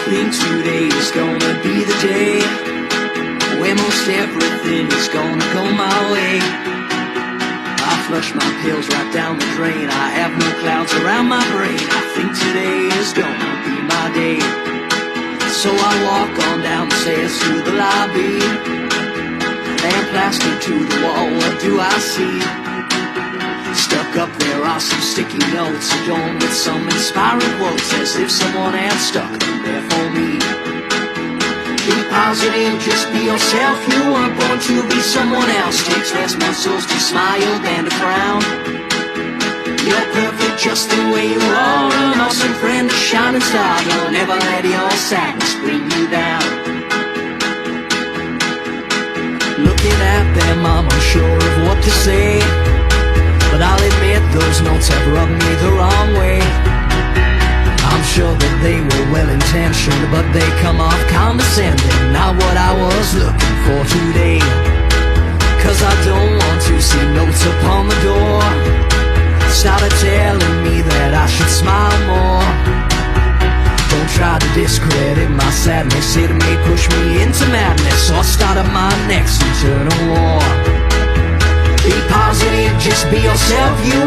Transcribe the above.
think today is gonna be the day when most everything is gonna go my way. I flush my pills right down the drain. I have no clouds around my brain. I think today is gonna be my day. So I walk on down the stairs to the lobby, and plastered to the wall, what do I see? Stuck up there are some sticky notes, adorned with some inspiring quotes, as if someone had stuck them there for me. Be positive, just be yourself. You weren't born to be someone else. Takes less muscles to smile than to frown. You're perfect just the way you are, an awesome friend, a shining star. Don't never let your sadness bring you down. Looking at them, I'm unsure of what to say, but I'll admit those notes have rubbed me the wrong way. I'm sure that they were well-intentioned, but they come off condescending. Not what I was looking for today. 'Cause I don't want to see notes upon the door started telling me that I should smile more. Don't try to discredit my sadness. It may push me into madness or start up my next eternal war. Be positive, just be yourself. You